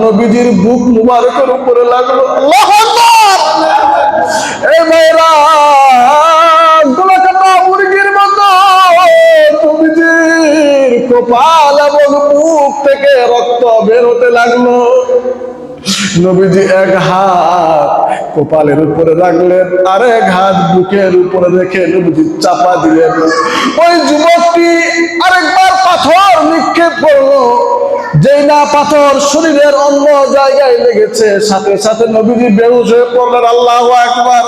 নবীজির বুক মুবারকের উপরে লাগলো। আল্লাহু আকবার। এই ভাইরা গলা কাটা মুরগির মতো নবীজির কপাল এবং বুক থেকে রক্ত বের হতে লাগলো। নবীজি এক হাত কপালের উপরে রাখলেন, আর এক হাত বুকের উপরে রেখে নবীজি চাপা দিলেন। ওই যুবকটি আরেকবার পাথর নিক্ষেপ করলো। যেই না পাথর শরীরের অন্য জায়গায় লেগেছে, সাথে সাথে নবীজি বেহুশ হয়ে পড়লেন। আল্লাহু আকবার।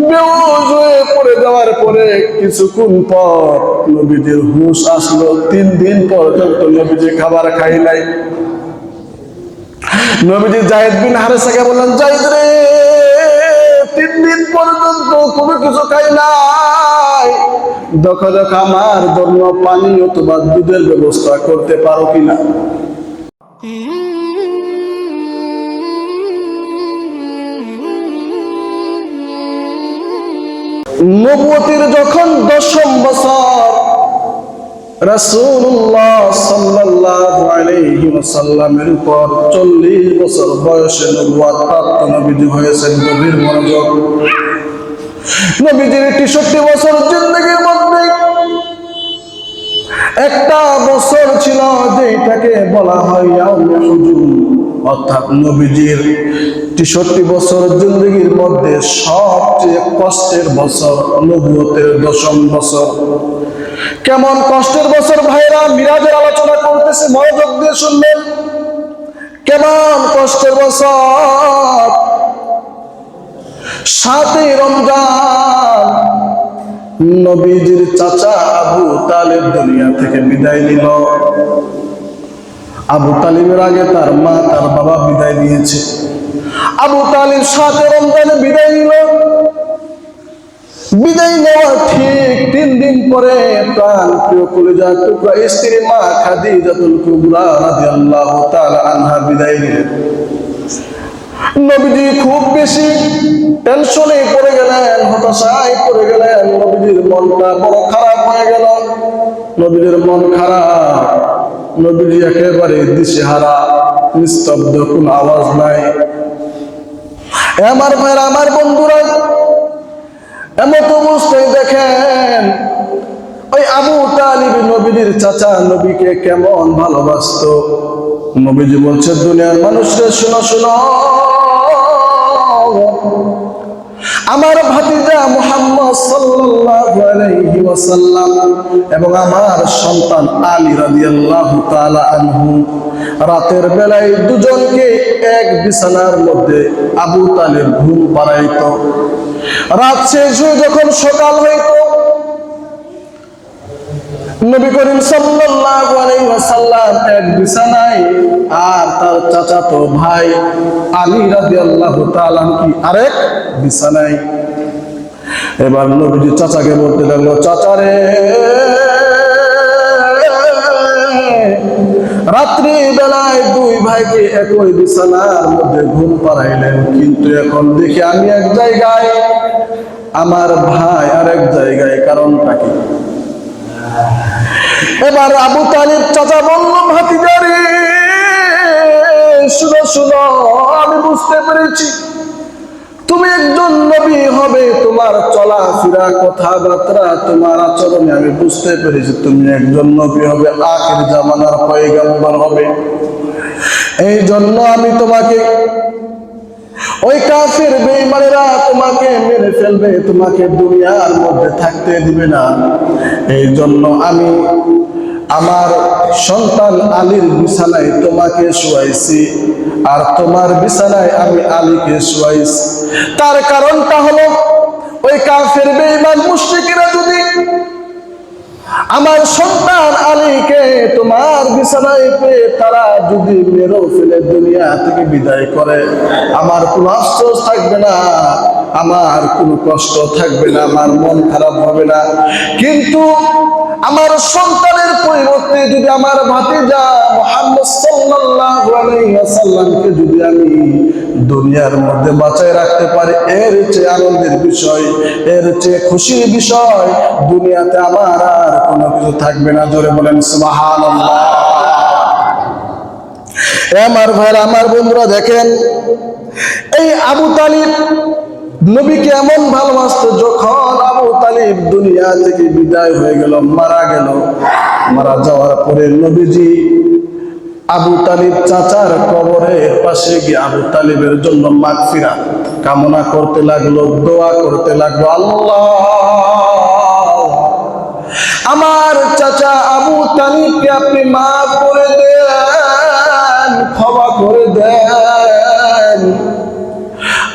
বেহুশ হয়ে পড়ে যাওয়ার পরে কিছুক্ষণ পর নবীজির হুঁশ আসলো। 3 দিন পর্যন্ত নবীজি খাবার খাই নাই। নবীজি যায়েদ বিন হারেসাকে বললেন, যায়েদ রে, 3 দিন পর্যন্ত কোনো কিছু খাই নাই, দেখা দেখা আমার জন্য পানি অথবা দুধের ব্যবস্থা করতে পারো কিনা। নবুয়তের যখন 10ম বছর, রাসূলুল্লাহ সাল্লাল্লাহু আলাইহি ওয়াসাল্লামের উপর 40 বছর বয়সে নবুয়ত প্রাপ্ত নবীজি হয়েছেন। গভীর মনোযোগ। নবীজির 63 বছর জিন্দেগির মধ্যে একটা বছর ছিল যেটাকে বলা হয় ইয়াউমে হুজুর, অর্থাৎ নবীজির 63 বছর জিন্দেগির মধ্যে সবচেয়ে কষ্টের বছর নবুয়তের 10ম বছর। কেমন কষ্টের বছর ভাইরা? মিরাজের আলোচনা করতেছে, মনোযোগ দিয়ে শুনবেন। কেমন কষ্টের বছর? 7ই রমজান নবীজির চাচা আবু তালিব দুনিয়া থেকে বিদায় নিল। আবু তালিবের আগে তার মা তার বাবা বিদায় নিয়েছে। আবু তালিব 7 রমজানে বিদায় নিল। বিদায় নেওয়ার ঠিক 3 দিন পরে প্রাণ প্রিয় কলিজার টুকরা স্ত্রী মা খাদিজাতুল কুবরা রাদিয়াল্লাহু তাআলা আনহা বিদায় নিলেন। নবীজি খুব বেশি টেনশনে পড়ে গেলেন, হতাশায় পড়ে গেলেন। নবীজির মনটা বড় খারাপ হয়ে গেল। নবীজির মন খারাপ। নবীজি একেবারে দিশেহারা, নিস্তব্ধ, কোনো আওয়াজ নাই। আমার ভাইরা, আমার বন্ধুরা, এমত অবস্থায় দেখেন ওই আবু তালিব নবীজির চাচা নবীকে কেমন ভালোবাসতো। নবীজি বলছে, দুনিয়ার মানুষরা শোনো শোনো, আমার ভাতিজা মুহাম্মদ সাল্লাল্লাহু আলাইহি ওয়াসাল্লাম এবং আমার সন্তান আলী রাদিয়াল্লাহু তাআলা আনহু রাতের বেলায় দুজনকে এক বিছানার মধ্যে আবু তালিব ঘুম পাড়াইতো। রাত শেষ হয়ে যখন সকাল হইত, নবী করিম সাল্লাল্লাহু আলাইহি ওয়াসাল্লাম এক বিছানায়, আর তার চাচাতো ভাই আলী রাদিয়াল্লাহু তাআলা কি আরেক বিছানায়। এবার নবীজি চাচাকে বলতে লাগলো, চাচা রে, রাত্রি বেলায় 2 ভাইকে একই বিছানার মধ্যে ঘুম পাড়াইলেন, কিন্তু এখন দেখি আমি এক জায়গায়, আমার ভাই আরেক জায়গায়, কারণটা কি? এবার আবু তালিব চাচা বলল, ভাতিজা রে, শুনো শুনো, আমি বুঝতে পেরেছি তুমি একজন নবী হবে। তোমার চলাফেরা, কথাবার্তা, তোমার আচরণে আমি বুঝতে পেরেছি তুমি একজন নবী হবে, আখির জামানার পয়গম্বর হবে। এই জন্য আমি তোমাকে, ওই কাফির বেঈমানেরা তোমাকে মেরে ফেলবে, তোমাকে দুনিয়ার মধ্যে থাকতে দিবে না। এই জন্য আমি আমার সন্তান আলীর বিছানায় তোমাকে শুয়াইছি, আর তোমার বিছানায় আমি আলীকে শুয়াইছি। তার কারণটা হলো, ওই কাফির বেঈমান মুশরিকরা যদি আমার সন্তান আলীকে তোমার বিছানায় পেয়ে তারা যদি মেরে ফেলে দুনিয়া থেকে বিদায় করে, আমার কোনো আফসোস থাকবে না, আমার কোনো কষ্ট থাকবে না, আমার মন খারাপ হবে না। কিন্তু আমার সন্তানের পরিবর্তে যদি আমার ভাতিজা মুহাম্মদ সাল্লাল্লাহু আলাইহি ওয়াসাল্লামকে যদি আমি দুনিয়ার মধ্যে বাঁচায় রাখতে পারি, এর চেয়ে আনন্দের বিষয়, এর চেয়ে খুশির বিষয় দুনিয়াতে আমার আর কোনো কিছু থাকবে না। জোরে বলেন সুবহানাল্লাহ। আমার ভাইরা, আমার বন্ধুরা, দেখেন এই আবু তালিব নবীকে এমন ভালোবাসতো, যখন আবু তালিব দুনিয়া থেকে বিদায় হয়ে গেল, মারা গেল, মারা যাওয়ার পরে নবীজি আবু তালিব চাচার কবরের পাশে গিয়ে আবু তালিবের জন্য মাগফিরাত কামনা করতে লাগলো, দোয়া করতে লাগলো, আল্লাহ আমার চাচা আবু তালিবকে আপনি মাফ করে দেন, ক্ষমা করে দেন।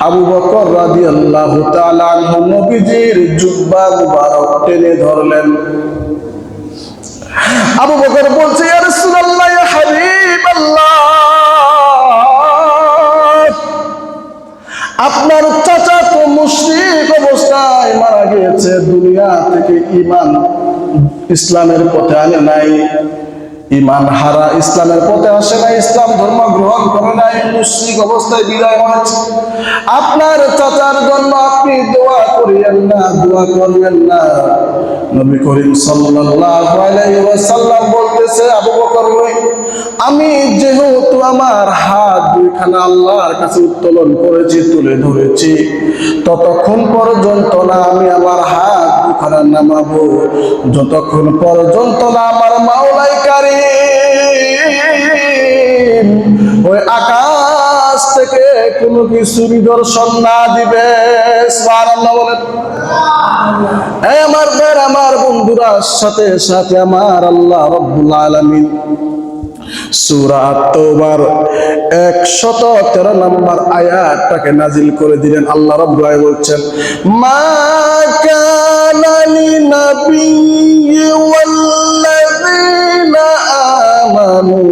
আবু বকর রাদিয়াল্লাহু তাআলা আনহু নবীজির জুব্বা মুবারক টেনে ধরলেন। আবু বকর বলছে, ইয়া রাসূলুল্লাহ, ইয়া হাবিবাল্লাহ, আপনার চাচা তো মুশরিক অবস্থায় মারা গিয়েছে, দুনিয়া থেকে ঈমান ইসলামের পথে আনে নাই, ঈমান হারা ইসলামের পথে আসে নাই, ইসলাম ধর্ম গ্রহণ করে নাই, মুশরিক অবস্থায় বিদায় হয়েছে। আপনার চাচার জন্য আপনি দোয়া করিয়েন না, দোয়া করবেন না। নবী করিম সাল্লাল্লাহু আলাইহি ওয়াসাল্লাম বলতেছে, আবু বকর, আমি যেহেতু আমার হাত দুইখানা আল্লাহর কাছে উত্তোলন করেছি, তুলে ধরেছি, ততক্ষণ পর্যন্ত না আমি আমার হাত দুখানা নামাবো, যতক্ষণ পর্যন্ত না আমার মাওলাই কারীম ওই আকাশ থেকে কোনো কিছু নিদর্শন না দিবে। সুবহানাল্লাহ বলেন। এই আমার ভাই, আমার বন্ধুরা, সাথে সাথে আমার আল্লাহ রাব্বুল আলামিন সূরা আত-তাওবার 113 নম্বর আয়াতটাকে নাজিল করে দিলেন। আল্লাহ রাব্বুল আলামিন বলছেন, মা কানা লিনাবিয়্যি ওয়াল্লাযীনা আমানু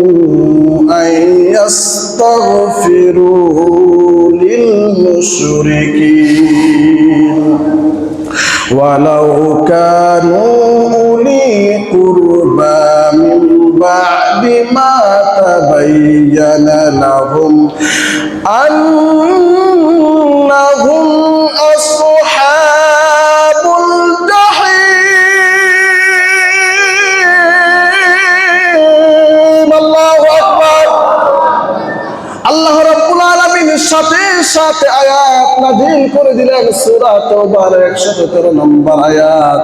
আইয়াস্তাগফিরু লিল মুশরিকিন ওয়ালাউ কানু উলি কুরবা মিন বা'দি মা তাবায়্যানা লাহুম আন্নাহুম আসহাবুল জাহিম। আল্লাহু আকবার। আল্লাহ রাব্বুল আলামিনের সাথে সাথে আয়াত নাযিল করে দিলেন। সূরা তাওবার 113 নম্বর আয়াত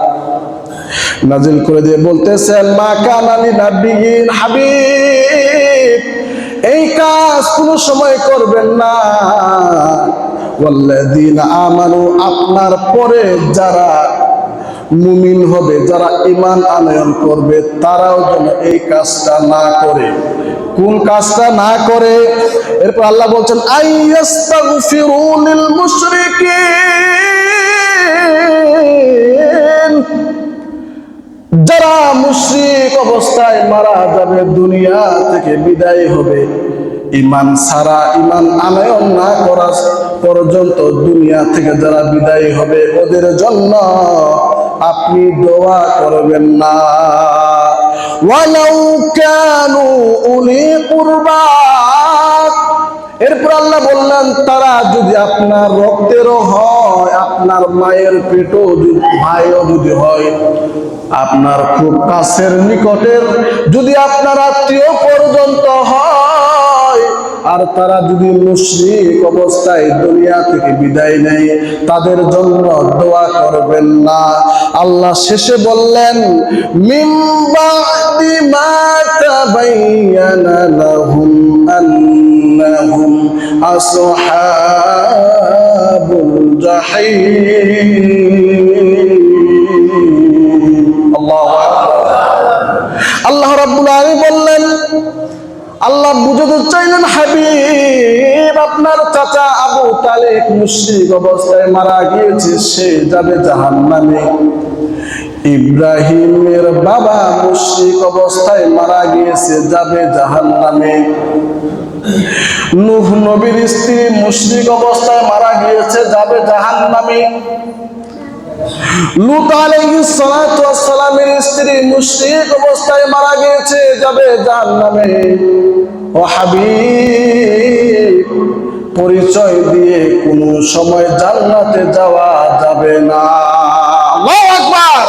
নাযিল করে দিয়ে বলতেছেন, মা কানা লিনাবিয়্যিন, হাবিব এই কাজ কোন সময় করবেন না, ওয়াল্লাযীনা আমানু আপনার পরে যারা মুমিন হবে, যারা ঈমান আনয়ন করবে, তারাও যেন এই কাজটা না করে। কোন কাজটা না করে? এরপর আল্লাহ বলছেন, আইয়াস্তাগফিরু লিল মুশরিকিন, যারা মুশরিক অবস্থায় মারা যাবে, দুনিয়া থেকে বিদায় হবে, ঈমান ছাড়া, ঈমান আনয়ন না করা পর্যন্ত দুনিয়া থেকে যারা বিদায় হবে, ওদের জন্য আপনি দোয়া করবেন না। ওয়ালাউ কানু উলি কুরবা, এরপর আল্লাহ বললেন, তারা যদি আপনার রক্তেরও হয়, আপনার মায়ের পেটও ভাইও যদি হয়, আপনার খুব কাছের নিকটের যদি আপনার আত্মীয় পর্যন্ত হয়, আর তারা যদি মুশরিক অবস্থায় দুনিয়া থেকে বিদায় নেয়, তাদের জন্য দোয়া করবেন না। আল্লাহ শেষে বললেন, মিন বা'দি মা তাবায়্যানা লাহুম আন্নাহুম আসহাবুল জাহিম। আল্লাহু আকবার। আল্লাহ রাব্বুল আলামিন বললেন, আল্লাহ বুঝাতে চাইলেন, হাবিব আপনার চাচা আবু তালেব মুশরিক অবস্থায় মারা গিয়েছে, সে যাবে জাহান্নামে। ইব্রাহিমের বাবা মুশরিক অবস্থায় মারা গিয়েছে, যাবে জাহান্নামে। নূহ নবীর স্ত্রী মুশরিক অবস্থায় মারা গিয়েছে, যাবে জাহান্নামে। লূত আলাইহিস সালাতু ওয়াস সালামের স্ত্রী মুশরিক অবস্থায় মারা গিয়েছে, যাবে জাহান্নামে। ও হাবিব, পরিচয় দিয়ে কোন সময় জান্নাতে যাওয়া যাবে না। আল্লাহু আকবার।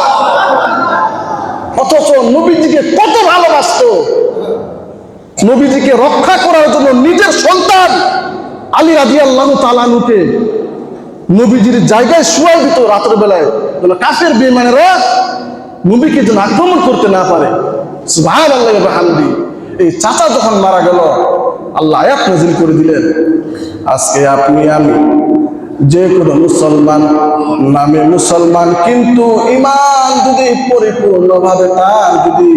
অথচ নবীজিকে কত ভালোবাসতো, নবীজিকে রক্ষা করার জন্য নিজের সন্তান আলী রাদিয়াল্লাহু তাআলা আনহুকে নবীজির জায়গায় শুয়াই দিত রাতের বেলায়, কাফের বেঈমানেরা নবীকে যেন আক্রমণ করতে না পারে। সুবহানাল্লাহি ওয়া বিহামদিহি। এই চাচা যখন মারা গেল, আল্লাহ আয়াত নাযিল করে দিলেন, আজকে আপনি আমি যে কোনো মুসলমান নামে মুসলমান, কিন্তু ঈমান যদি পরিপূর্ণভাবে তার যদি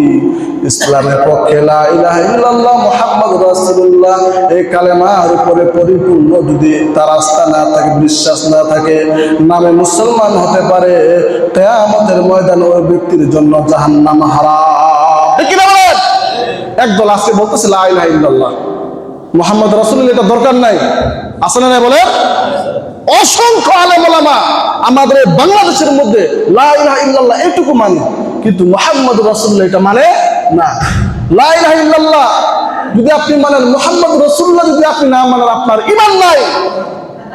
ইসলামের পক্ষে লা ইলাহা ইল্লাল্লাহ মুহাম্মাদুর রাসূলুল্লাহ এই কালেমার উপরে পরিপূর্ণ যদি তার আস্থা না থাকে, বিশ্বাস না থাকে, নামে মুসলমান হতে পারে, কিয়ামতের ময়দানে ওই ব্যক্তির জন্য জাহান্নাম হারাম। ঠিক কি না বলেন? একদল আজকে বলতেছে লা ইলাহা ইল্লাল্লাহ মুহাম্মদ রাসূলুল্লাহ, এটা দরকার নাই, আছে না নাই বলেন? অসংখ্য আলেম ওলামা আমাদের বাংলাদেশের মধ্যে লা ইলাহা ইল্লাল্লাহ এটুকু মানে, কিন্তু মুহাম্মদ রাসূলুল্লাহ এটা মানে না। লা ইলাহা ইল্লাল্লাহ যদি আপনি মানেন, মুহাম্মদ রাসূলুল্লাহ যদি আপনি না মানেন, আপনার ঈমান নাই,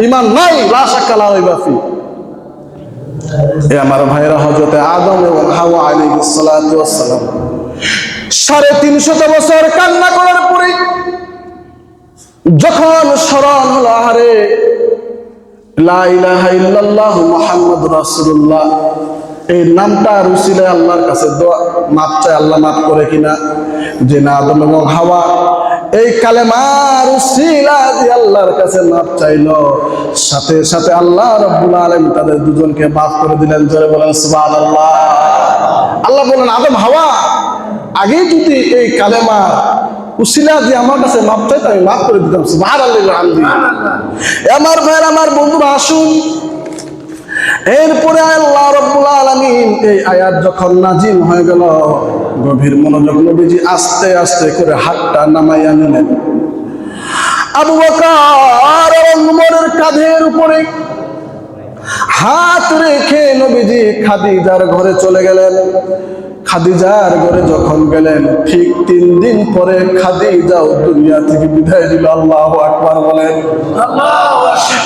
ঈমান নাই, লা শাক্কা লা রাইবা ফি। আমার ভাইরা, হযরত আদম এবং হাওয়া আলাইহিস সালাতু ওয়াস সালাম 350 বছর কান্না করার পরে যখন স্মরণ হলো, আরে লা ইলাহা ইল্লাল্লাহ মুহাম্মাদুর রাসূলুল্লাহ এই নামটার উসিলায় আল্লাহর কাছে দোয়া মাপ চাই, আল্লাহ মাফ করে কিনা, যে না আদম এবং হাওয়া এই কালেমার উসিলা দিয়ে আল্লাহর কাছে মাপ চাইলো, সাথে সাথে আল্লাহ রাব্বুল আলামিন তাদের দুজনকে মাফ করে দিলেন। জোরে বলেন সুবহানাল্লাহ। আল্লাহ বলেন, আদম হাওয়া আগে যদি এই কালেমা উসিলা দিয়ে আমার কাছে মাপ চাইতো, আমি মাফ করে দিতাম। সুবহানাল্লাহ আলহামদুলিল্লাহ। আমার ভাইয়ের, আমার বন্ধুরা, আসুন এরপরে আল্লাহ রাব্বুল আলামিন এই আয়াত যখন নাজিল হয়ে গেল, গভীর মনোযোগ, নবীজি আস্তে আস্তে করে হাতটা নামাইয়া নিলেন। আবু বকর এবং উমরের কাঁধের উপরে হাত রেখে নবীজি খাদিজার ঘরে চলে গেলেন। খাদিজার ঘরে যখন গেলেন, ঠিক 3 দিন পরে খাদিজাও দুনিয়া থেকে বিদায় দিল। আল্লাহু আকবার বলেন।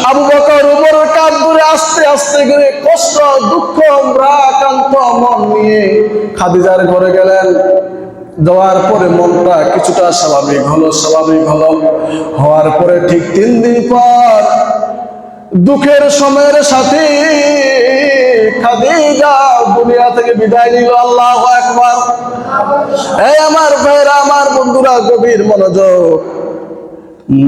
আবু বকর উমরের কাঁধ ধরে আস্তে আস্তে করে কষ্ট, দুঃখ, রাগান্বিত মন নিয়ে খাদিজার ঘরে গেলেন। যাওয়ার পরে মনটা কিছুটা স্বাভাবিক হলো, হওয়ার পরে ঠিক 3 দিন পর দুঃখের সময়ের সাথে খাদিজা দুনিয়া থেকে বিদায় নিল। আল্লাহু আকবার। এই আমার ভাইরা, আমার বন্ধুরা, গভীর মনোযোগ।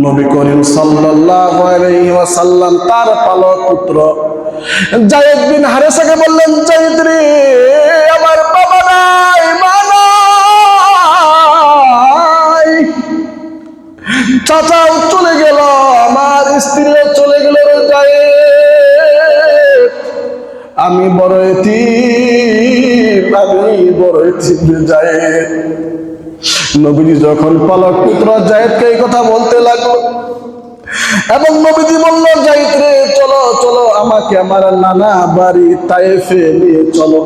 নবী করিম সাল্লাল্লাহু আলাইহি ওয়াসাল্লাম তার পালক পুত্র যায়েদ বিন হারেসাকে বললেন, যায়েদ রে, আমার বাবা নাই, মা নাই, চাচাও চলে গেল, আমার স্ত্রীও চলে গেল রে যায়েদ, আমি বড় এতিম রে যায়েদ। নবীজি যখন পালক পুত্র যায়েদকে এই কথা বলতে লাগলো, এবং নবীজি বলল, যায়েদ রে, চলো চলো, আমাকে আমার নানা বাড়ি তায়েফে নিয়ে চলো।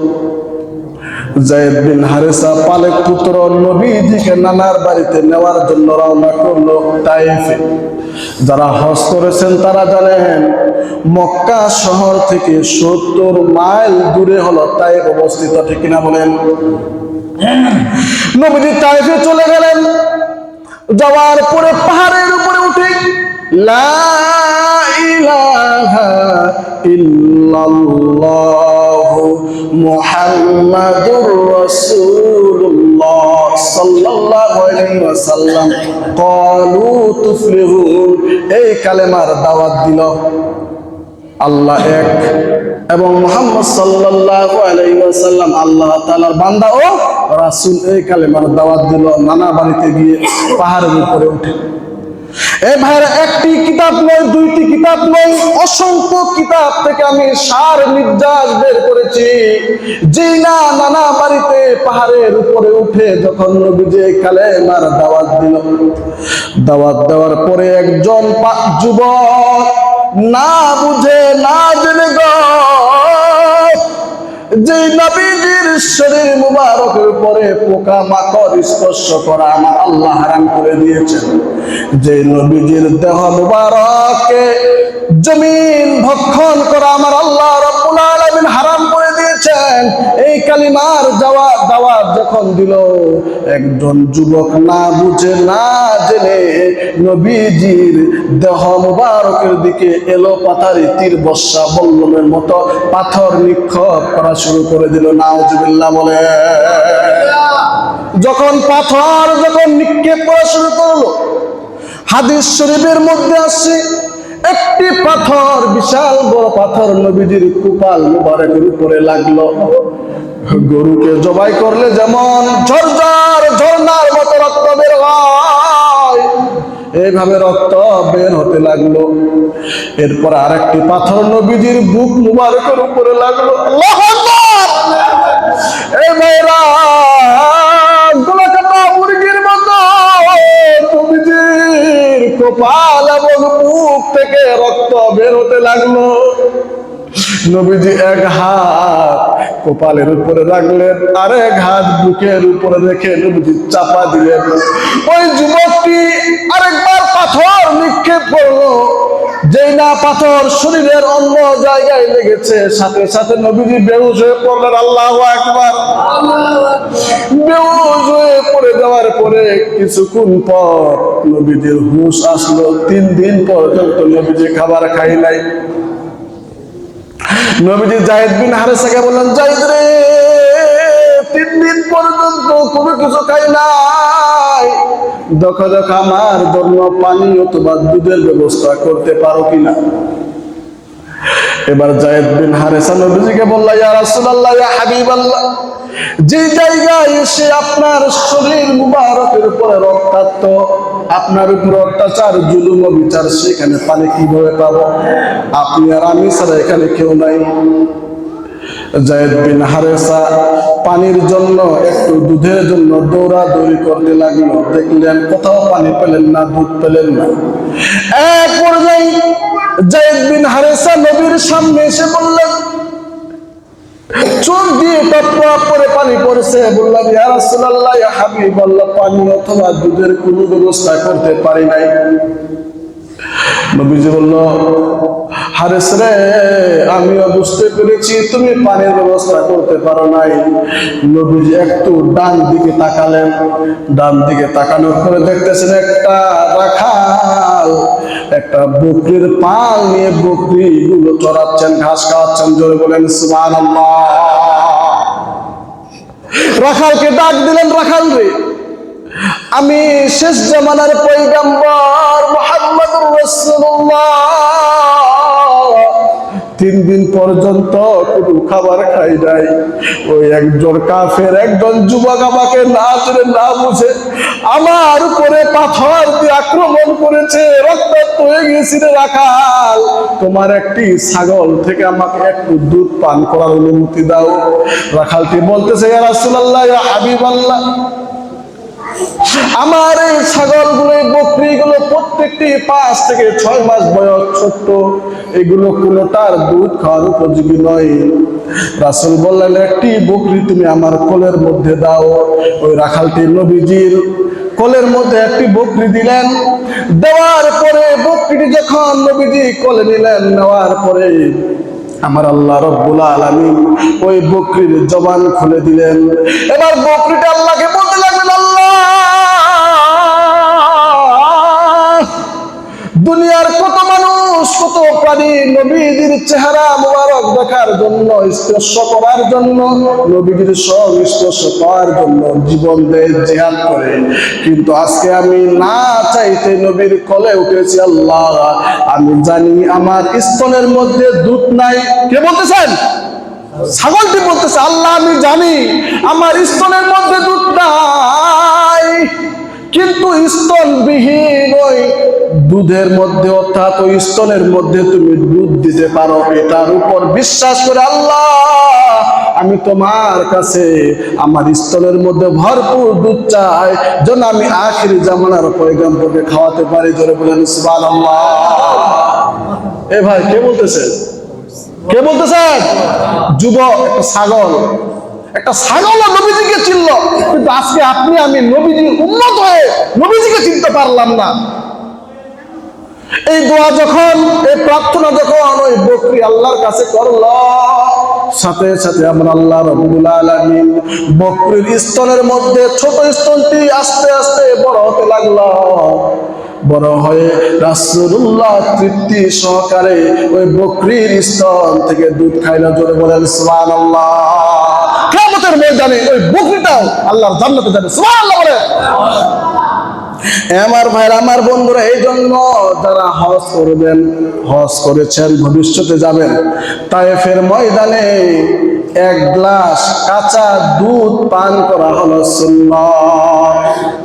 যায়েদ বিন হারেসা পালক পুত্র নবীজিকে নানার বাড়িতে নেওয়ার জন্য রওনা করলো তায়েফে। যারা হজ করেছেন তারা জানেন, মক্কা শহর থেকে 70 মাইল দূরে হলো তায়েফ অবস্থিত। ঠিক কিনা বলেন? নবীজি তায়েফে চলে গেলেন। যাওয়ার পরে পাহাড়ের উপরে উঠে লা ইলাহা ইল্লাল্লাহু মুহাম্মাদুর রাসূলুল্লাহ সাল্লাল্লাহু আলাইহি ওয়াসাল্লাম ক্বালু তুফলিহুন এই কালেমার দাওয়াত দিল। আল্লাহ এক এবং মুহাম্মদ সাল্লাল্লাহু আলাইহি ওয়াসাল্লাম আল্লাহ তাআলার বান্দা ও রাসূল, এই কালেমার দাওয়াত দিল। নানা বাড়িতে গিয়ে পাহাড়ের উপরে উঠে, এই ভাইরা, একটি কিতাব নয়, 2টি কিতাব নয়, অসংখ্য কিতাব থেকে আমি সার নির্যাস বের করেছি। যে না নানা বাড়িতে পাহাড়ের উপরে উঠে যখন নবীজি কালেমার দাওয়াত দিল, দাওয়াত দেওয়ার পরে একজন যুবক না বুঝে না জেনে যে নবীজির শরীর মুবারকের উপরে পোকা মাকড় স্পর্শ করা আমার আল্লাহ হারাম করে দিয়েছেন, যে নবীজির দেহ মুবারককে জমিন ভক্ষণ করা আমার আল্লাহ রাব্বুল আলামিন হারাম করে দিয়েছেন, বললেন, এই কালিমার দাওয়াত যখন দিল, একজন যুবক না বুঝে না জেনে নবীজির দেহ মুবারকের দিকে এলো পাথারি তীর বর্ষা বল্লমের মতো পাথর নিক্ষেপ করা শুরু করে দিল। নাউজুবিল্লাহ বলে। যখন নিক্ষেপ করা শুরু করলো, হাদিস শরীফের মধ্যে আসছে একটি পাথর, বিশাল বড় পাথর নবীজির কপাল মুবারকের উপরে লাগলো। গরুকে জবাই করলে যেমন ঝর্ণার মতো রক্ত বের হয়, এইভাবে রক্ত বের হতে লাগলো। এরপর আরেকটি পাথর নবীজির বুক মুবারকের উপরে লাগলো। আল্লাহু আকবার! এই ভাইরা, গোলাকাটা মুরগির মতো নবীজির কপাল এবং বুক থেকে রক্ত বের হতে লাগলো। নবীজি এক হাত কপালের উপরে রাখলেন, আর এক হাত বুকের উপরে রেখে নবীজি চাপা দিলেন। ওই যুবকটি আরেকবার পাথর নিক্ষেপ করলো। যেই না পাথর শরীরের অন্য জায়গায় লেগেছে, সাথে সাথে নবীজি বেহুশ হয়ে পড়লেন। আল্লাহু আকবার! বেহুশ হয়ে পড়ে যাওয়ার পরে কিছুক্ষণ পর নবীজির হুঁশ আসলো। 3 দিন পর্যন্ত নবীজি খাবার খাই নাই। নবীজি যায়েদ বিন হারেসাকে বললেন, যায়েদ রে, 3 দিন পর্যন্ত কোনো কিছু খাই নাই, দেখো আমার জন্য পানি অথবা দুধের ব্যবস্থা করতে পারো কিনা। এবার যায়েদ বিন হারেসা নবীজিকে বলল, ইয়া রাসূলুল্লাহ, ইয়া হাবিবাল্লাহ, যে জায়গায় এসে আপনার শরীর মুবারকের উপরে রক্তাক্ত, আপনার উপর অত্যাচার জুলুম ও বিচার, সেখানে পানি কিভাবে পাবো? আপনি আর আমি ছাড়া এখানে কেউ নাই। যায়েদ বিন হারেসা পানির জন্য, একটু দুধের জন্য দৌড়াদৌড়ি করতে লাগলো। দেখলেন কোথাও পানি পেলেন না, দুধ পেলেন না। এক পর্যায়ে যায়েদ বিন হারেসা নবীর সামনে এসে বললেন, চোখ দিয়ে টপটপ করে পানি পড়ছে। বললাম, ইয়া রাসূলুল্লাহ, ইয়া হাবিবাল্লাহ, পানি অথবা দুধের কোনো ব্যবস্থা করতে পারি নাই। নবীজি বলল, হারেস রে, আমিও বুঝতে পেরেছি তুমি পানির ব্যবস্থা করতে পারো নাই। নবীজি একটু ডান দিকে তাকালেন। ডান দিকে তাকানোর পরে দেখতেছেন একটা রাখাল একটা বকরির পাল নিয়ে বকরিগুলো চড়াচ্ছেন, ঘাস খাওয়াচ্ছেন। জোরে বলেন সুবহানাল্লাহ। রাখালকে ডাক দিলেন, রাখাল রে, আমি শেষ জামানার পয়গম্বর মুহাম্মদুর রাসূলুল্লাহ 3 দিন পর্যন্ত কোনো খাবার খাই নাই। ওই একজন কাফের, একজন যুবক আমাকে না চিনে না বুঝে আমার উপরে পাথর দিয়ে আক্রমণ করেছে, রক্তাক্ত হয়ে গেছি রে রাখাল, তোমার একটি ছাগল থেকে আমাকে একটু দুধ পান করার অনুমতি দাও। রাখালটি বলতেছে, ইয়া রাসূলুল্লাহ, ইয়া হাবিবাল্লাহ, আমার এই ছাগলগুলো, বকরিগুলো প্রত্যেকটি 5 থেকে 6 মাস বয়স, ছোট্ট, এগুলো কোনোটার দুধ খাওয়ার উপযোগী নয়। রাসূল বললেন, একটি বকরি তুমি আমার কোলের মধ্যে দাও। ওই রাখালটি নবীজির কোলের মধ্যে একটি বকরি দিলেন। দেওয়ার পরে বকরিটি যখন নবীজি কোলে নিলেন, নেওয়ার পরে আমার আল্লাহ রব্বুল আলামিন ওই বকরির জবান খুলে দিলেন। এবার বকরিটা আল্লাহকে বলতে লাগলেন, আল্লাহ, দুনিয়ার কত মানুষ, কত প্রাণী নবীজির চেহারা মুবারক দেখার জন্য, স্পর্শ করার জন্য, নবীজির সংস্পর্শ পাওয়ার জন্য জীবন দেয়, জিহাদ করে, কিন্তু আজকে আমি না চাইতে নবীর কোলে উঠেছি। আল্লাহ, আমি জানি আমার স্তনের মধ্যে দুধ নাই। কে বলতেছেন? ছাগলটি বলতেছে, আল্লাহ, আমি জানি আমার স্তনের মধ্যে দুধ নাই, কিন্তু স্তনবিহীন ওই দুধের মধ্যে, অর্থাৎ ওই স্তনের মধ্যে তুমি দুধ দিতে পারো, এটার উপর বিশ্বাস করে আল্লাহ আমি তোমার কাছে আমার স্তনের মধ্যে ভরপুর দুধ চাই, যেন আমি আখিরি জামানার পয়গম্বরকে খাওয়াতে পারি। জোরে বলেন সুবহানাল্লাহ। এ ভাই, কে বলতেছেন? কে বলতেছেন? যুবক, একটা ছাগল নবীজিকে চিনল, কিন্তু আজকে আপনি আমি নবীজির উম্মত হয়ে নবীজিকে চিনতে পারলাম না। এই দোয়া যখন, এই প্রার্থনা যখন ওই বকরি আল্লাহর কাছে করলো, সাথে সাথে আমরা আল্লাহ রাব্বুল আলামিন বকরীর স্তনের মধ্যে ছোট স্তনটি আস্তে আস্তে বড় হতে লাগলো। বড় হয়ে রাসূলুল্লাহ তৃপ্তি সহকারে ওই বকরীর স্তন থেকে দুধ খাইলো। জোরে বলেন সুবহানাল্লাহ। কিয়ামতের ময়দানে ওই বকরীটাও আল্লাহর জান্নাতে যাবে। সুবহানাল্লাহ বলেন। আমার ভাইরা, আমার বন্ধুরা, এই জন্য যারা হজ করবেন, হজ করেছেন, ভবিষ্যতে যাবেন, তায়েফের ময়দানে এক গ্লাস কাঁচা দুধ পান করা হলো সুন্নাত।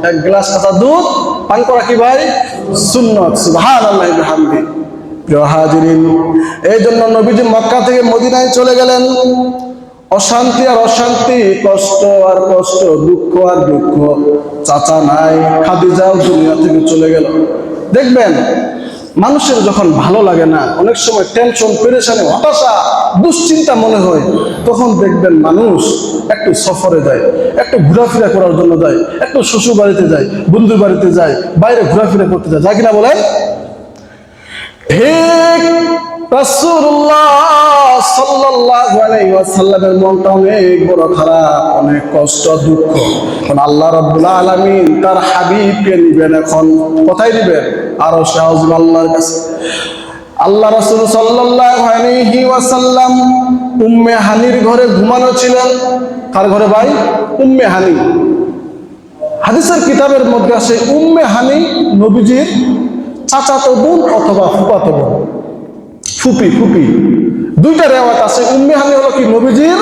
এক গ্লাস কাঁচা দুধ পান করা কি ভাই? সুন্নাত। সুবহানাল্লাহি ওয়া বিহামদিহি। প্রিয় হাজিরিন, এই জন্য নবীজি মক্কা থেকে মদিনায় চলে গেলেন। অশান্তি আর অশান্তি, কষ্ট আর কষ্ট, দুঃখ আর দুঃখ। চাচা নাই, খাদিজাও দুনিয়া থেকে চলে গেল। দেখবেন মানুষের যখন ভালো লাগে না, অনেক সময় টেনশন, পেরেশানি, হতাশা, দুশ্চিন্তা মনে হয়, তখন দেখবেন মানুষ একটু সফরে যায়, একটু ঘোরাফেরা করার জন্য যায়, একটু শ্বশুর বাড়িতে যায়, বন্ধুর বাড়িতে যায়, বাইরে ঘোরাফেরা করতে যায়, যায় কিনা বলেন? ঠিক রাসূলুল্লাহ সাল্লাল্লাহু আলাইহি ওয়াসাল্লামের মনটা অনেক বড় খারাপ, অনেক কষ্ট, দুঃখ। কারণ আল্লাহ রাব্বুল আলামিন তার হাবিবকে নিবেন, এখন কোথায় নিবেন? আরশে আযম আল্লাহর কাছে। আল্লাহ রাসূল সাল্লাল্লাহু আলাইহি ওয়াসাল্লাম উম্মে হানির ঘরে ঘুমানো ছিলেন। কার ঘরে ভাই? উম্মে হানি। হাদিসের কিতাবের মধ্যে আছে উম্মে হানি নবীজির চাচাতো বোন অথবা ফুফাতো বোন, ফুপি। দুইটা রেওয়াত আছে। উম্মে হানি হলো কি? নবীজির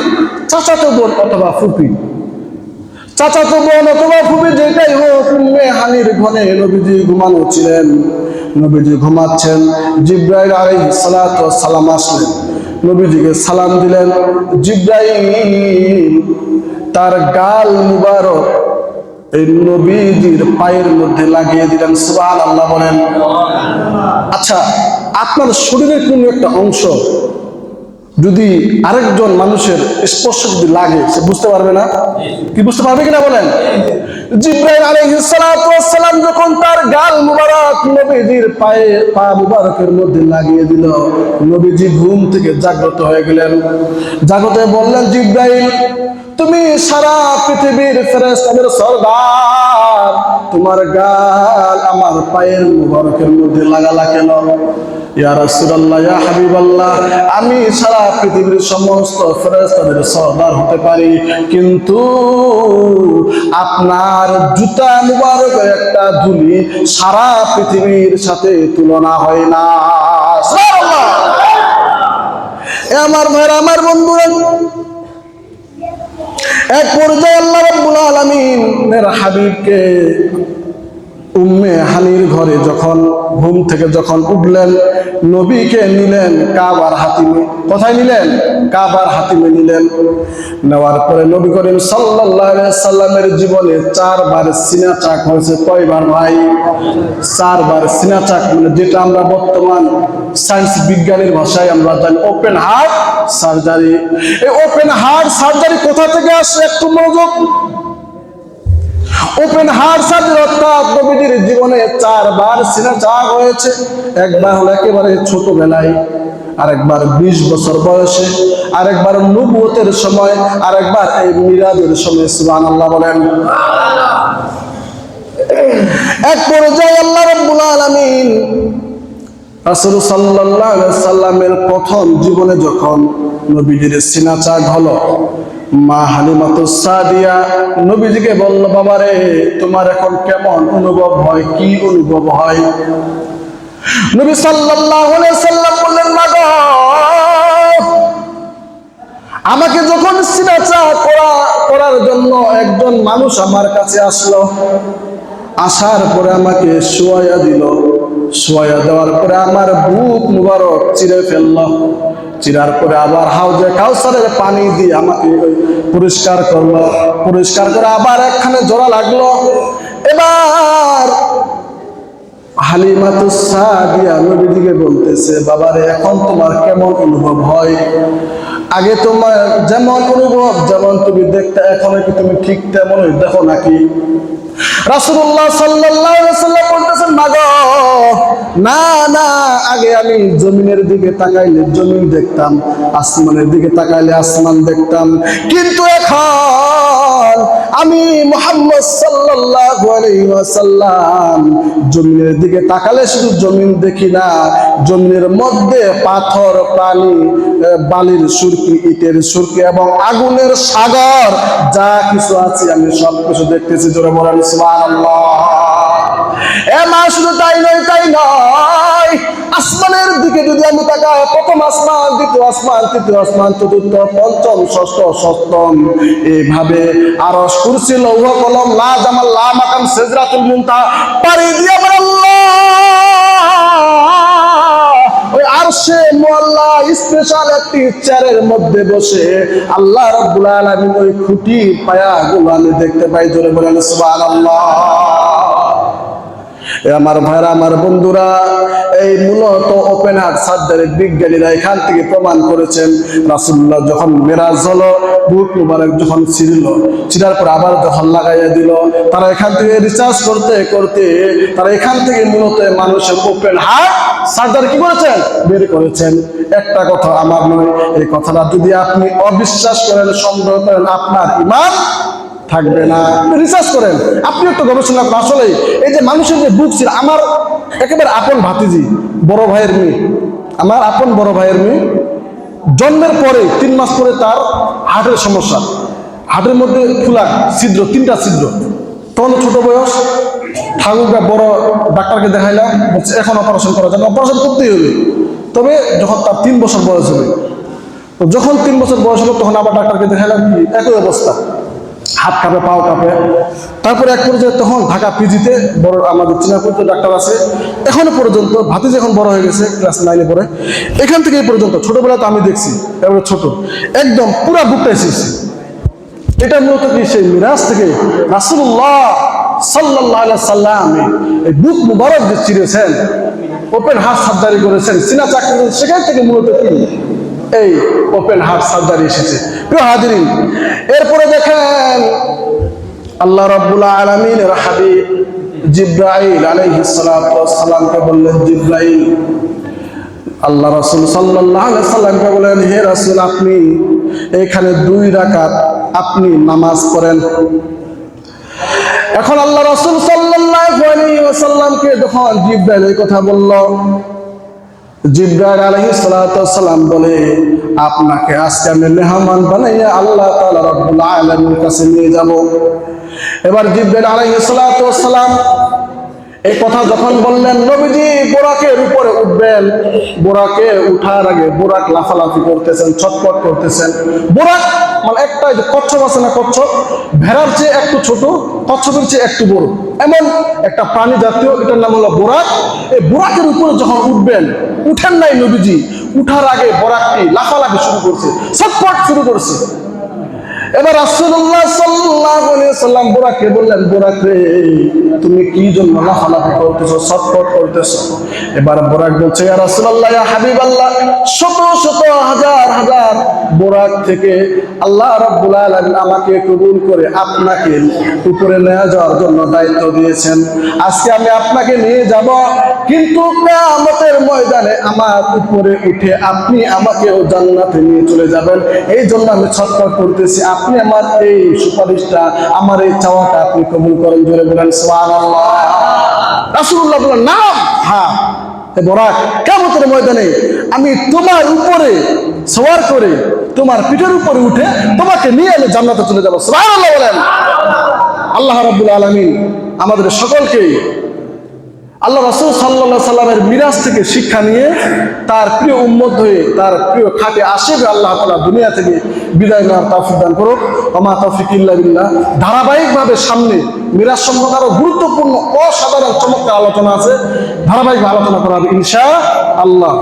চাচাতো বোন অথবা ফুপি। চাচাতো বোন অথবা ফুপি যেটাই হোক, উম্মে হানির ঘরে নবীজি ঘুমানো ছিলেন। নবীজি ঘুমাচ্ছেন, জিবরাইল আলাইহিস সালাতু ওয়াস সালাম আসলেন, নবীজিকে সালাম দিলেন। জিবরাইল তার গাল মুবারক এই নবীজির পায়ের মধ্যে লাগিয়ে দিলেন। সুবহানাল্লাহ বলেন। আচ্ছা, আপনার শরীরের কোন একটা অংশ যদি আরেকজন মানুষের স্পর্শ যদি লাগে, সে বুঝতে পারবে না? কি বুঝতে পারবে কিনা বলেন? জিবরাইল আলাইহিস সালাতু ওয়াস সালাম যখন তার গাল মুবারক নবীজির পা মুবারকের মধ্যে লাগিয়ে দিল, নবীজি ঘুম থেকে জাগ্রত হয়ে গেলেন। জাগ্রত হয়ে বললেন, জিবরাইল, তুমি সারা পৃথিবীর ফেরেশতাদের সরদার, তোমার গাল আমার পায়ের মুবারকের মধ্যে লাগালা কেন? ইয়া রাসূলুল্লাহ, ইয়া হাবিবাল্লাহ, আমি সারা পৃথিবীর সমস্ত ফেরেশতাদের সরদার হতে পারি, কিন্তু আপনার জুতা মুবারকের একটা ধুলি সারা পৃথিবীর সাথে তুলনা হয় না। সুবহানাল্লাহ। আমার ভাইরা, আমার বন্ধুরা, এক পর্যায়ে আল্লাহ রাব্বুল আলামিনের হাবিবকে উম্মে হানির ঘরে যখন ঘুম থেকে যখন উঠলেন, নবীকে নিলেন কাবার হাতিমে। কোথায় নিলেন? কাবার হাতিমে নিলেন। নেওয়ার পরে নবী করিম সাল্লাল্লাহু আলাইহি সাল্লামের জীবনে 4 বার সিনা চাক হয়েছে। কয়বার ভাই? 4 বার সিনা চাক, মানে যেটা আমরা বর্তমান সায়েন্স বিজ্ঞানের ভাষায় আমরা জানি ওপেন হার্ট সার্জারি। এই ওপেন হার্ট সার্জারি কোথা থেকে আসে? একটু মনোযোগ। ওপেন হার্ট সার্জারি অর্থাৎ নবীজির জীবনে 4 বার সিনা চাক হয়েছে। একবার হলো একেবারে ছোটবেলায়, আরেকবার 20 বছর বয়সে, আরেকবার নবুয়তের সময়, আরেকবার এই মিলাদের সময়। সুবহানাল্লাহ বলেন। এক পর্যায়ে আল্লাহ রাব্বুল আলামিন রাসূল সাল্লাল্লাহু আলাইহি সাল্লামের প্রথম জীবনে যখন নবীজির সিনা চাক হলো, মা হালিমাতুস সাদিয়া নবীজিকে বলল, বাবারে, তোমার এখন কেমন অনুভব হয়? কি অনুভব হয়? নবী সাল্লাল্লাহু আলাইহি সাল্লাম বললেন, মা গো, আমাকে যখন সিনা চাক করার জন্য একজন মানুষ আমার কাছে আসলো, আসার পরে আমাকে শোয়াইয়া দিল, শোয়াইয়া দেওয়ার পরে আমার বুক মুবারক চিরে ফেললো, চিরার পরে আবার হাউজে কাউসারের পানি দিয়ে আমাকে পরিষ্কার করলো, পরিষ্কার করে আবার একখানে জোড়া লাগলো। এবার হালিমাতুস সাদিয়া নবীজিকে বলতেছে, বাবারে, এখন তোমার কেমন অনুভব হয়? আগে তোমার যেমন অনুভব, যেমন তুমি দেখতে, এখন কি তুমি ঠিক তেমনই দেখো নাকি? রাসূলুল্লাহ সাল্লাল্লাহু আলাইহি ওয়াসাল্লাম বলতেছেন, মা গো, না, আগে আমি জমিনের দিকে তাকাইলে জমিন দেখতাম, আসমানের দিকে তাকাইলে আসমান দেখতাম, কিন্তু এখন আমি মুহাম্মদ সাল্লাল্লাহু আলাইহি ওয়াসাল্লাম জমিনের দিকে তাকালে শুধু জমিন দেখি না, জমিনের মধ্যে পাথর, পানি, বালির সুরকি, ইটের সুরকি এবং আগুনের সাগর যা কিছু আছে আমি সব কিছু দেখতেছি। জোরে বলেন সুবহানাল্লাহ। শুধু তাই নয়, আসমানের দিকে যদি আমি তাকাই, প্রথম আসমান, দ্বিতীয় আসমান, তৃতীয় আসমান, চতুর্থ, পঞ্চম, ষষ্ঠ, সপ্তম, এইভাবে আরশ, কুরসি, লৌহ কলম, লা জামাল, লা মাকাম, সিদরাতুল মুনতাহা পাড়ি দিয়ে আমার ওই আরশে মুআল্লা স্পেশাল একটি চেয়ারের মধ্যে বসে আল্লাহ রাব্বুল আলামিন ওই খুঁটি পায়াগুলো আমি দেখতে পাই। জোরে বলেন সুবহানাল্লাহ। আমার ভাইরা, আমার বন্ধুরা, এই মূলত ওপেন হার্ট সার্জারি বিজ্ঞানীরা এখান থেকে প্রমাণ করেছেন রাসূলুল্লাহ যখন মেরাজ হলো, বুক মুবারক যখন ছিঁড়ার পর আবার যখন লাগাইয়া দিল, তারা এখান থেকে রিসার্চ করতে করতে তারা এখান থেকে মূলত মানুষের ওপেন হার্ট সার্জারি কি করেছেন, বের করেছেন। একটা কথা আমার নয়, এই কথাটা যদি আপনি অবিশ্বাস করেন, সন্দেহ করেন, আপনার ঈমান থাকবে না। রিসার্চ করেন, আপনি একটু গবেষণা করেন। আসলে এই যে মানুষের যে বুক ছিল, আমার একেবারে আপন ভাতিজি, বড় ভাইয়ের মেয়ে, আমার আপন বড় ভাইয়ের মেয়ে, জন্মের পরে 3 মাস পরে তার হার্টের সমস্যা, হার্টের মধ্যে খোলা ছিদ্র, 3টা ছিদ্র। তখন ছোট বয়স, ঠাকুরটা বড় ডাক্তারকে দেখাইলাম, বলছে এখন অপারেশন করা যাবে, অপারেশন করতেই হবে। তবে যখন তার 3 বছর বয়স হবে, যখন 3 বছর বয়স হলো তখন আবার ডাক্তারকে দেখাইলাম, কি একই অবস্থা, হাত কাঁপে, পাও কাঁপে। তারপরে এক পর্যায়ে তখন ঢাকা পিজিতে বড় আমাদের চিনাপুরিত ডাক্তার আছে, এখনো পর্যন্ত ভাতিজি এখন বড় হয়ে গেছে, ক্লাস 9-এ পড়ে, এখান থেকে এই পর্যন্ত ছোটবেলা তো আমি দেখছি, এবারে ছোট একদম পুরা বুকটা এসেছে। এটা মূলত কি সেই মিরাজ থেকে রাসূলুল্লাহ সাল্লাল্লাহু আলাইহি সাল্লাম এই বুক মুবারক যে চিরেছেন, ওপেন হার্ট সার্জারি করেছেন, সিনা চাকরি করেছেন, সেখান থেকে মূলত কি এই ওপেন হার্ট সার্জারি এসেছে। প্রিয় হাজিরিন, এরপরে দেখেন আল্লাহ রাব্বুল আলামিনের হাবিব জিবরাইল আলাইহিস সালাতু ওয়াস সালামকে বললেন, জিবরাইল, আল্লাহ রাসূল সাল্লাল্লাহু আলাইহি সাল্লামকে বলেন, হে রাসূল, আপনি এখানে 2 রাকাত আপনি নামাজ পড়েন। এখন আল্লাহ রাসূল সাল্লাল্লাহু আলাইহি ওয়াসাল্লামকে যখন জিবরাইল এই কথা বলল, জিবরাইল আলাইহিস সালাতু ওয়াস সালাম বলে, আপনাকে আজকে আমি মেহমান বানাইয়া আল্লাহ তাআলা রাব্বুল আলামিনের কাছে নিয়ে যাব। এবার জিবরাইল আলাইহিস সালাতু ওয়াস সালাম এই কথা যখন বললেন, নবীজি বোরাকের উপরে উঠবেন, বোরাকে উঠার আগে বোরাক লাফালাফি করতেছেন, ছটপট করতেছেন। বোরাক মানে একটা যে কচ্ছপ আছে না, কচ্ছপ ভেড়ার চেয়ে একটু ছোট, কচ্ছপের চেয়ে একটু বড়, এমন একটা প্রাণী জাতীয়, এটার নাম হলো বোরাক। এই বোরাকের উপরে যখন উঠবেন, উঠেন নাই নবীজি, উঠার আগে বোরাকটি লাফালাফি শুরু করছে, ছটপট শুরু করছে। এবার রাসূলুল্লাহ সাল্লাল্লাহু আলাইহি ওয়াসাল্লাম বোরাককে বললেন, বোরাক রে, তুমি কি জন্য লাফালাফি করতেছো, ছটফট করতেছো? এবার বোরাক বলছে, ইয়া রাসূলুল্লাহ, ইয়া হাবিবাল্লাহ, শত শত হাজার হাজার বোরাক থেকে আল্লাহ রাব্বুল আলামিন আমাকে কবুল করে আপনাকে উপরে নিয়ে যাওয়ার জন্য দায়িত্ব দিয়েছেন। আজকে আমি আপনাকে নিয়ে যাব, কিন্তু কিয়ামতের ময়দানে আমার উপরে উঠে আপনি আমাকেও জান্নাতে নিয়ে চলে যাবেন। এই জন্য আমি ছটফট করতেছি, আপনি আমার এই সুপারিশটা, আমার এই চাওয়াটা আপনি কবুল করেন। জোরে বলেন সুবহানাল্লাহ। রাসূলুল্লাহ বলেন, নাম, হ্যাঁ বোরাক, কিয়ামতের ময়দানে আমি তোমার উপরে সওয়ার করে, তোমার পিঠের উপরে উঠে তোমাকে নিয়ে আমি জান্নাতে চলে যাব। সুবহানাল্লাহ বলেন। আল্লাহ রাব্বুল আলামিন আমাদের সকলকে আল্লাহ রাসূল সাল্লাল্লাহু আলাইহি সাল্লামের মিরাজ থেকে শিক্ষা নিয়ে তার প্রিয় উম্মত হয়ে, তার প্রিয় খাটে আশিক আল্লাহ তাআলা দুনিয়া থেকে বিদায় নেওয়ার তৌফিক দান করুক। ওয়া মা তৌফিক ইল্লা বিল্লাহ। ধারাবাহিকভাবে সামনে মিরাজ সম্পর্কে আরো গুরুত্বপূর্ণ অসাধারণ চমৎকার আলোচনা আছে, ধারাবাহিক আলোচনা করা হবে ইনশাআল্লাহ।